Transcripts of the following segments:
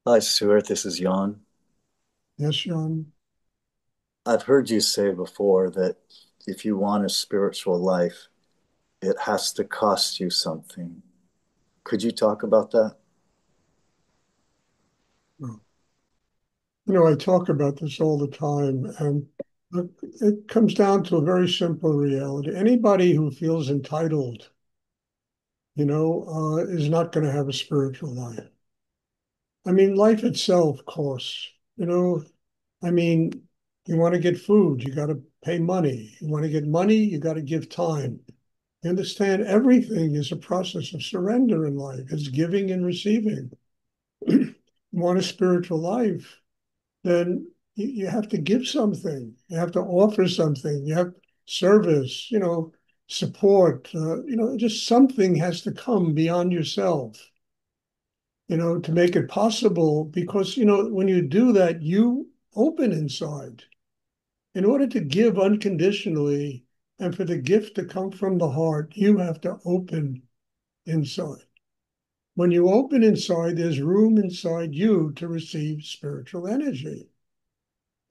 Hi, Stuart. This is Jan. Yes, Sean. I've heard you say before that if you want a spiritual life, it has to cost you something. Could you talk about that? Well, I talk about this all the time, and it comes down to a very simple reality. Anybody who feels entitled, is not going to have a spiritual life. I mean, life itself costs, you know, I mean, you want to get food, you got to pay money. You want to get money, you got to give time. You understand everything is a process of surrender in life. It's giving and receiving. You want a spiritual life, then you have to give something. You have to offer something. You have service, support. Just something has to come beyond yourself, to make it possible. Because, when you do that, you open inside. In order to give unconditionally and for the gift to come from the heart, you have to open inside. When you open inside, there's room inside you to receive spiritual energy.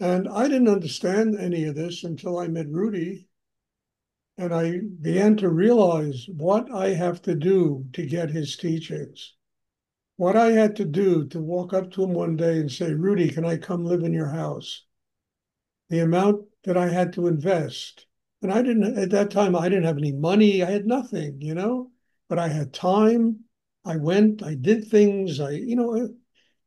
And I didn't understand any of this until I met Rudy, and I began to realize what I have to do to get his teachings. What I had to do to walk up to him one day and say, Rudy, can I come live in your house? The amount that I had to invest. And I didn't, at that time, I didn't have any money. I had nothing, but I had time. I went, I did things. I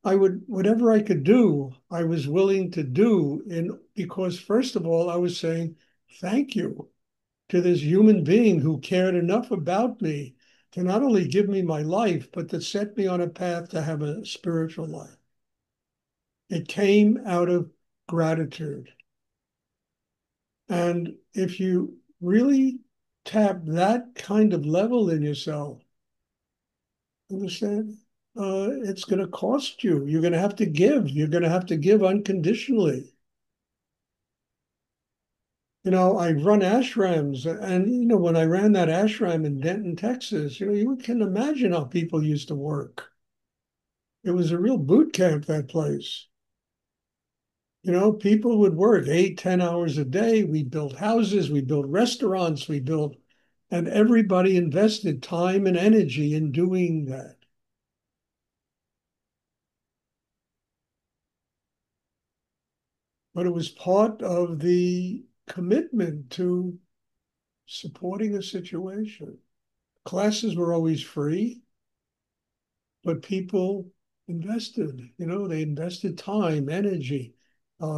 would, whatever I could do, I was willing to do. And because, first of all, I was saying thank you to this human being who cared enough about me to not only give me my life, but to set me on a path to have a spiritual life. It came out of gratitude. And if you really tap that kind of level in yourself, understand? It's going to cost you. You're going to have to give. You're going to have to give unconditionally. I run ashrams, and when I ran that ashram in Denton, Texas, you can imagine how people used to work. It was a real boot camp, that place. People would work 8, 10 hours a day. We built houses, we built restaurants, and everybody invested time and energy in doing that. But it was part of the commitment to supporting a situation. Classes were always free, but people invested. They invested time, energy.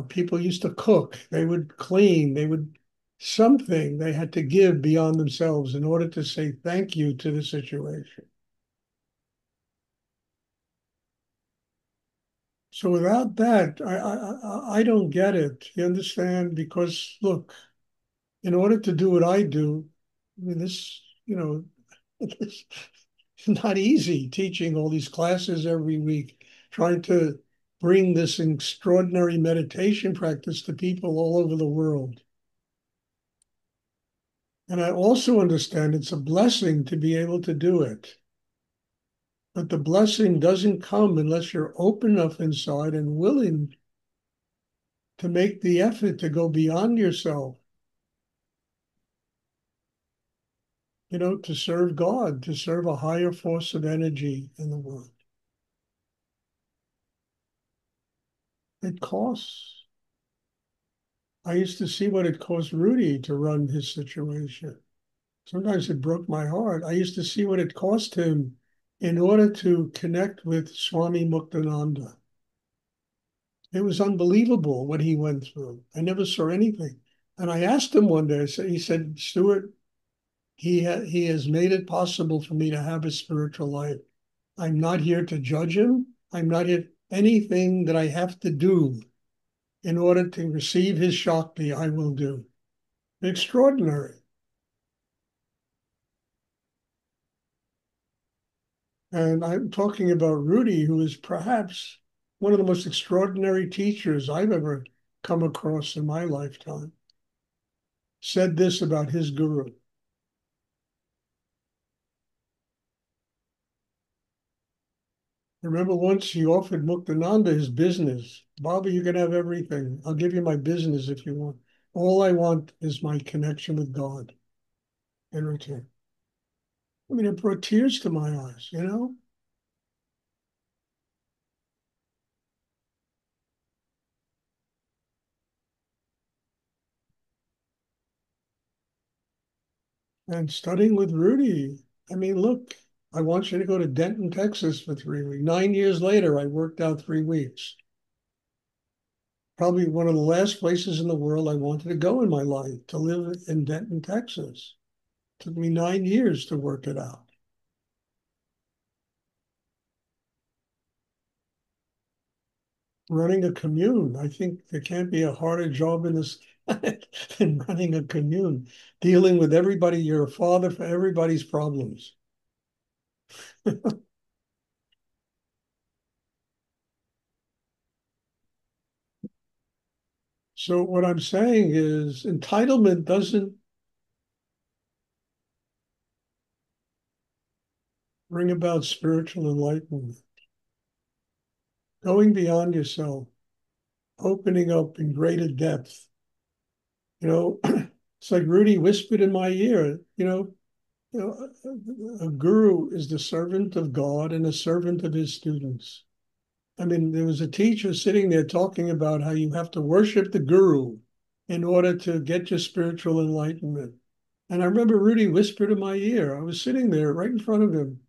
People used to cook. They would clean. Something they had to give beyond themselves in order to say thank you to the situation. So without that, I don't get it. You understand? Because look, in order to do what I do, I mean, it's not easy teaching all these classes every week, trying to bring this extraordinary meditation practice to people all over the world. And I also understand it's a blessing to be able to do it. But the blessing doesn't come unless you're open enough inside and willing to make the effort to go beyond yourself, to serve God, to serve a higher force of energy in the world. It costs. I used to see what it cost Rudy to run his situation. Sometimes it broke my heart. I used to see what it cost him in order to connect with Swami Muktananda. It was unbelievable what he went through. I never saw anything. And I asked him one day, he said, Stuart, he has made it possible for me to have a spiritual life. I'm not here to judge him. I'm not here. Anything that I have to do in order to receive his Shakti, I will do. Extraordinary. And I'm talking about Rudy, who is perhaps one of the most extraordinary teachers I've ever come across in my lifetime, said this about his guru. I remember once he offered Muktananda his business. Baba, you can have everything. I'll give you my business if you want. All I want is my connection with God in return. I mean, it brought tears to my eyes, you know? And studying with Rudy, I mean, look, I want you to go to Denton, Texas for 3 weeks. 9 years later, I worked out 3 weeks. Probably one of the last places in the world I wanted to go in my life, to live in Denton, Texas. It took me 9 years to work it out. Running a commune, I think there can't be a harder job in this than running a commune, dealing with everybody. You're a father for everybody's problems. So what I'm saying is entitlement doesn't bring about spiritual enlightenment. Going beyond yourself, opening up in greater depth. You know, it's like Rudy whispered in my ear, a guru is the servant of God and a servant of his students. I mean, there was a teacher sitting there talking about how you have to worship the guru in order to get your spiritual enlightenment. And I remember Rudy whispered in my ear. I was sitting there right in front of him,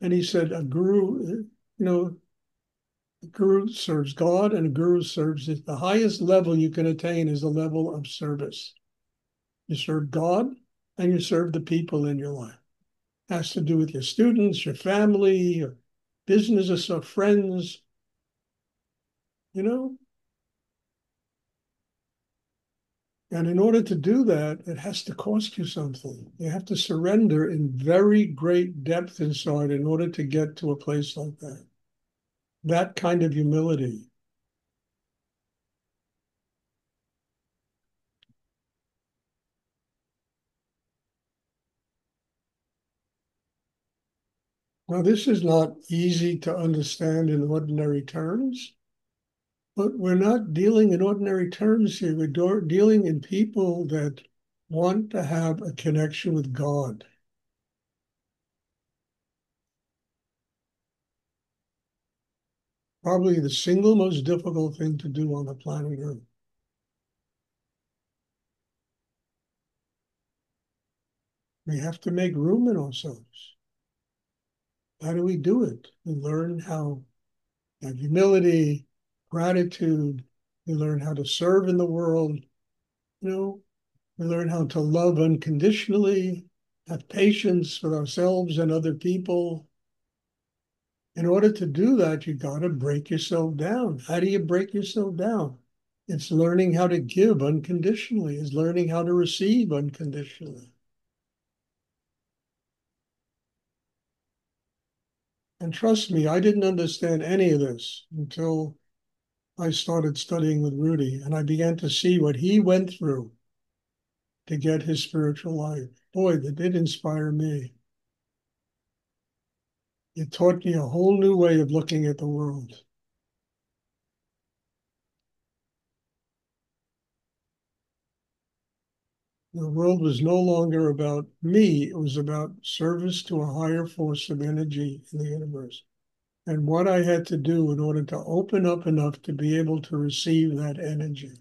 and he said, "A guru, a guru serves God, and a guru serves the highest level you can attain is a level of service. You serve God, and you serve the people in your life. It has to do with your students, your family, your businesses, or friends, you know." And in order to do that, it has to cost you something. You have to surrender in very great depth inside in order to get to a place like that. That kind of humility. Now, this is not easy to understand in ordinary terms, but we're not dealing in ordinary terms here. We're dealing in people that want to have a connection with God. Probably the single most difficult thing to do on the planet Earth. We have to make room in ourselves. How do we do it? We learn how to have humility, gratitude. We learn how to serve in the world. You know, we learn how to love unconditionally, have patience with ourselves and other people. In order to do that, you got to break yourself down. How do you break yourself down? It's learning how to give unconditionally. It's learning how to receive unconditionally. And trust me, I didn't understand any of this until I started studying with Rudy, and I began to see what he went through to get his spiritual life. Boy, that did inspire me. It taught me a whole new way of looking at the world. The world was no longer about me, it was about service to a higher force of energy in the universe. And what I had to do in order to open up enough to be able to receive that energy.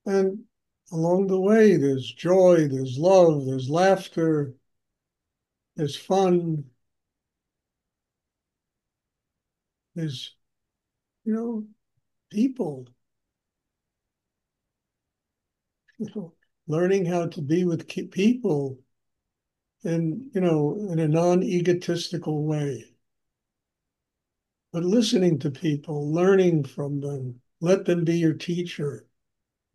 And along the way, there's joy, there's love, there's laughter, there's fun, there's, you know, people, you know, learning how to be with people in a non-egotistical way, but listening to people, learning from them, let them be your teacher,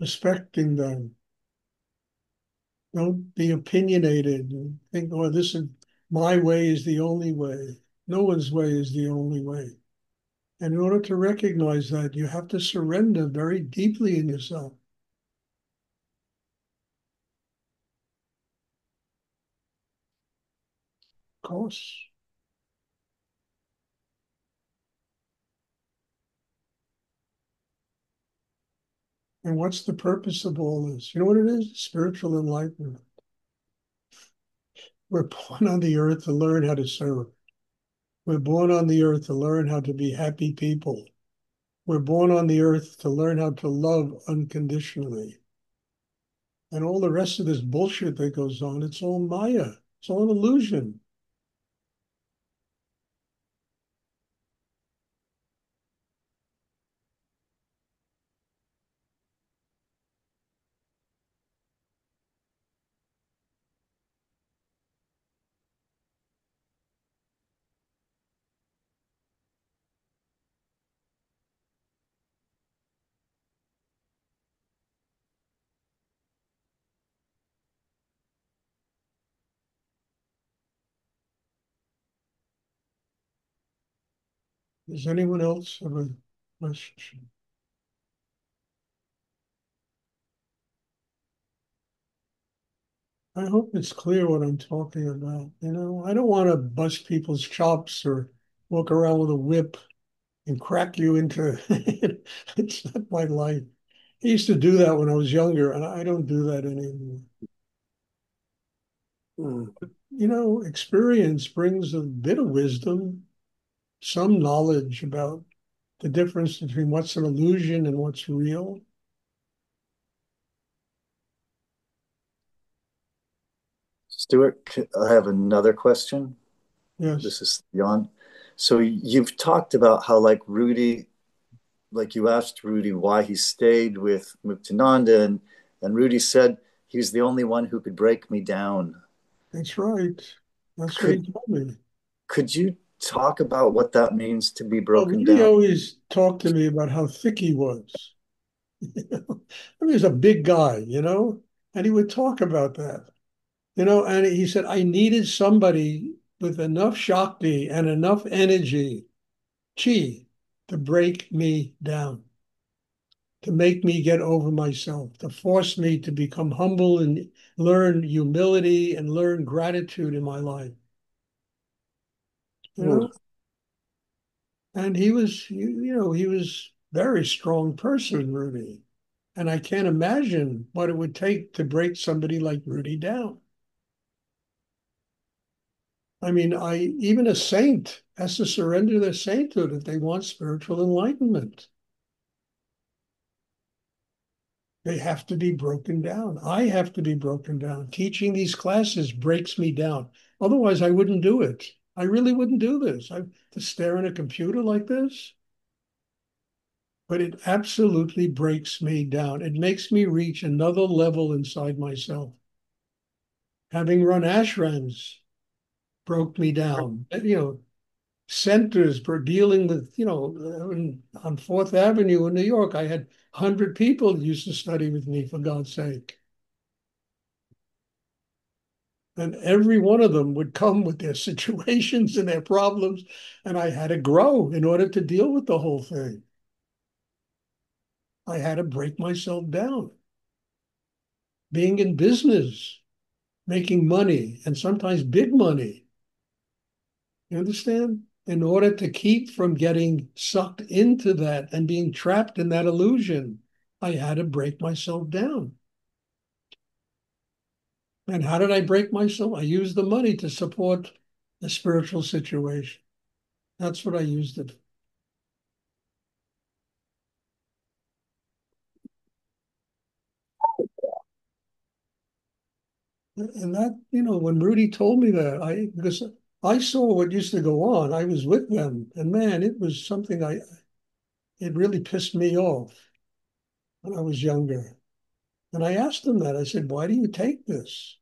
respecting them. Don't be opinionated and think, oh, this is my way is the only way. No one's way is the only way. And in order to recognize that, you have to surrender very deeply in yourself. Of course. And what's the purpose of all this? You know what it is? Spiritual enlightenment. We're born on the earth to learn how to serve. We're born on the earth to learn how to be happy people. We're born on the earth to learn how to love unconditionally. And all the rest of this bullshit that goes on, it's all Maya. It's all an illusion. Does anyone else have a question? I hope it's clear what I'm talking about. I don't want to bust people's chops or walk around with a whip and crack you into it's not my life. I used to do that when I was younger, and I don't do that anymore. Mm. Experience brings a bit of wisdom, some knowledge about the difference between what's an illusion and what's real. Stuart, I have another question. Yes, This is Jan. So you've talked about how, like Rudy, like you asked Rudy why he stayed with Muktananda, and Rudy said he's the only one who could break me down. that's right. That's what he Could told me. could you talk about what that means to be Well, broken Rudy down? always talked to me about how thick he was. I mean, he's a big guy, and he would talk about that, and he said, I needed somebody with enough Shakti and enough energy, chi, to break me down, to make me get over myself, to force me to become humble and learn humility and learn gratitude in my life, you Ooh. know? And he was a very strong person, Rudy. And I can't imagine what it would take to break somebody like Rudy down. I mean, even a saint has to surrender their sainthood if they want spiritual enlightenment. They have to be broken down. I have to be broken down. Teaching these classes breaks me down. Otherwise, I wouldn't do it. I really wouldn't do this. To stare at a computer like this, but it absolutely breaks me down. It makes me reach another level inside myself. Having run ashrams broke me down. Centers for dealing with, on Fourth Avenue in New York, I had 100 people used to study with me, for God's sake. And every one of them would come with their situations and their problems. And I had to grow in order to deal with the whole thing. I had to break myself down. Being in business, making money, and sometimes big money. You understand? In order to keep from getting sucked into that and being trapped in that illusion, I had to break myself down. And how did I break myself? I used the money to support the spiritual situation. That's what I used it. And that, when Rudy told me that, because I saw what used to go on, I was with them, and man, it was something it really pissed me off when I was younger. And I asked him that. I said, why do you take this?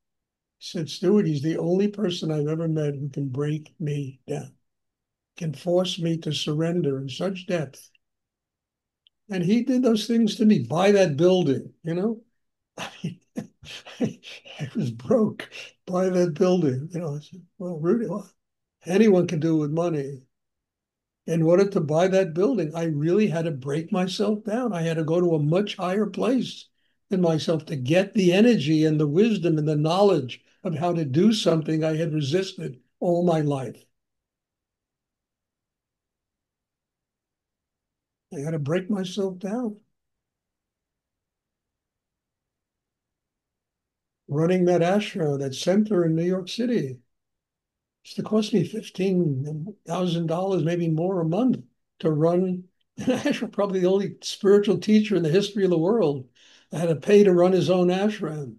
He said, Stuart, he's the only person I've ever met who can break me down, can force me to surrender in such depth. And he did those things to me. Buy that building. I mean, I was broke. Buy that building. I said, well, Rudy, well, anyone can do it with money. In order to buy that building, I really had to break myself down. I had to go to a much higher place in myself to get the energy and the wisdom and the knowledge of how to do something I had resisted all my life. I had to break myself down. Running that ashram, that center in New York City, used to cost me $15,000, maybe more a month to run an ashram. Probably the only spiritual teacher in the history of the world that had to pay to run his own ashram.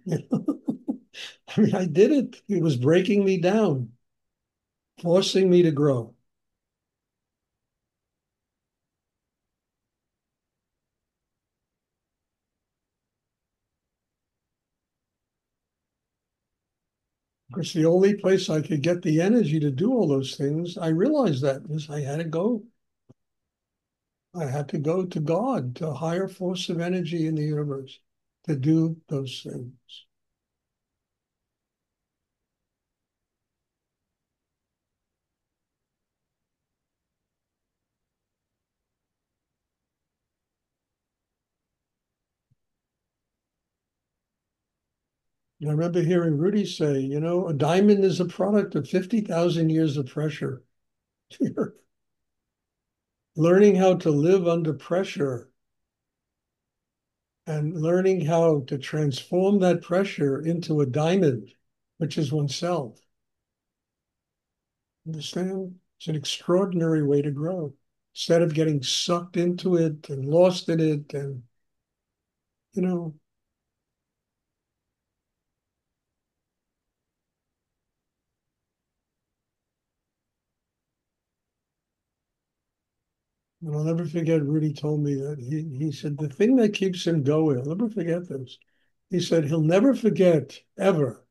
I mean, I did it. It was breaking me down, forcing me to grow. Of course, the only place I could get the energy to do all those things, I realized that was I had to go. I had to go to God, to a higher force of energy in the universe to do those things. And I remember hearing Rudy say, a diamond is a product of 50,000 years of pressure. Learning how to live under pressure and learning how to transform that pressure into a diamond, which is oneself. Understand? It's an extraordinary way to grow. Instead of getting sucked into it and lost in it, and you know, and I'll never forget Rudy told me that he said the thing that keeps him going, I'll never forget this. He said he'll never forget ever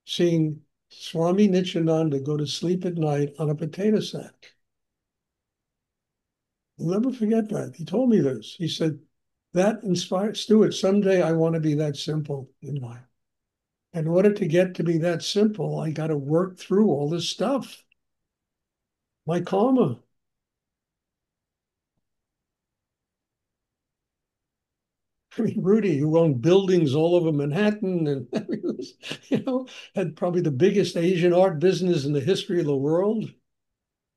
seeing Swami Nityananda go to sleep at night on a potato sack. I'll never forget that. He told me this. He said, that inspired Stuart, someday I want to be that simple in life. In order to get to be that simple, I got to work through all this stuff. My karma. I mean, Rudy, who owned buildings all over Manhattan and had probably the biggest Asian art business in the history of the world,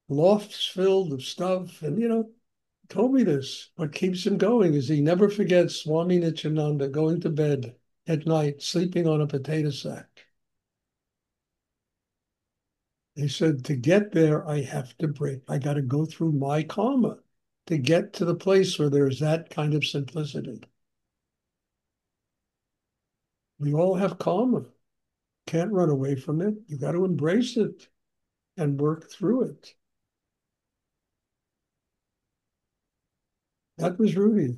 lofts filled of stuff, and told me this. What keeps him going is he never forgets Swami Nityananda going to bed at night, sleeping on a potato sack. He said, to get there, I have to break. I got to go through my karma to get to the place where there's that kind of simplicity. We all have karma. Can't run away from it. You got to embrace it and work through it. That was Rudy.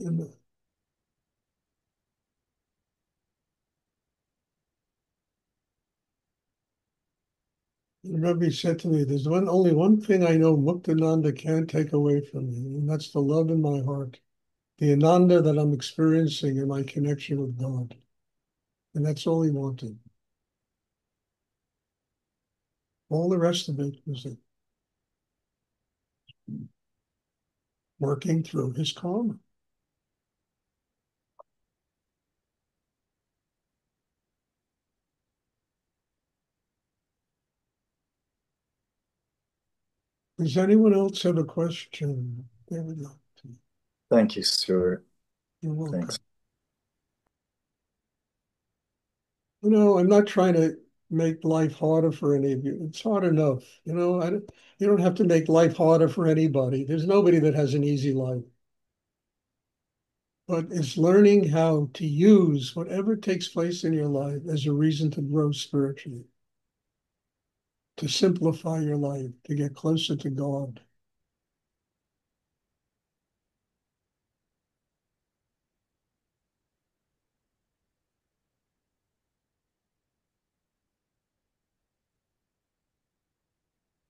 And Rabbi said to me, there's only one thing I know Muktananda can't take away from me, and that's the love in my heart, the Ananda that I'm experiencing in my connection with God. And that's all he wanted. All the rest of it was working through his karma. Does anyone else have a question? There we go. Thank you, Stuart. You're welcome. Thanks. I'm not trying to make life harder for any of you. It's hard enough. You don't have to make life harder for anybody. There's nobody that has an easy life. But it's learning how to use whatever takes place in your life as a reason to grow spiritually, to simplify your life, to get closer to God.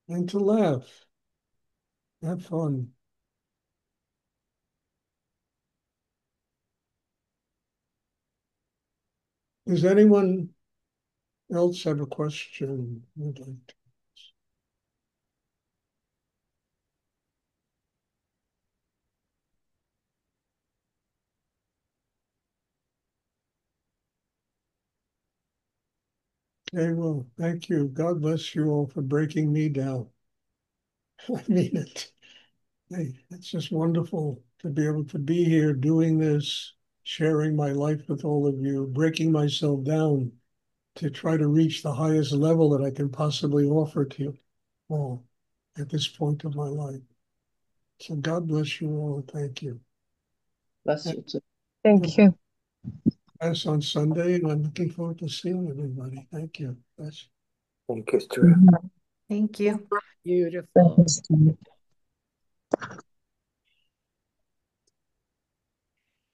and to laugh, have fun. Does anyone else have a question? Would like to? Okay, well, thank you. God bless you all for breaking me down. I mean it. Hey, it's just wonderful to be able to be here doing this, sharing my life with all of you, breaking myself down to try to reach the highest level that I can possibly offer to you all at this point of my life. So God bless you all. Thank you. Bless you too. Thank you. Class on Sunday, and I'm looking forward to seeing everybody. Thank you. That's Thank you, Stuart. Thank you. Beautiful. Thank you.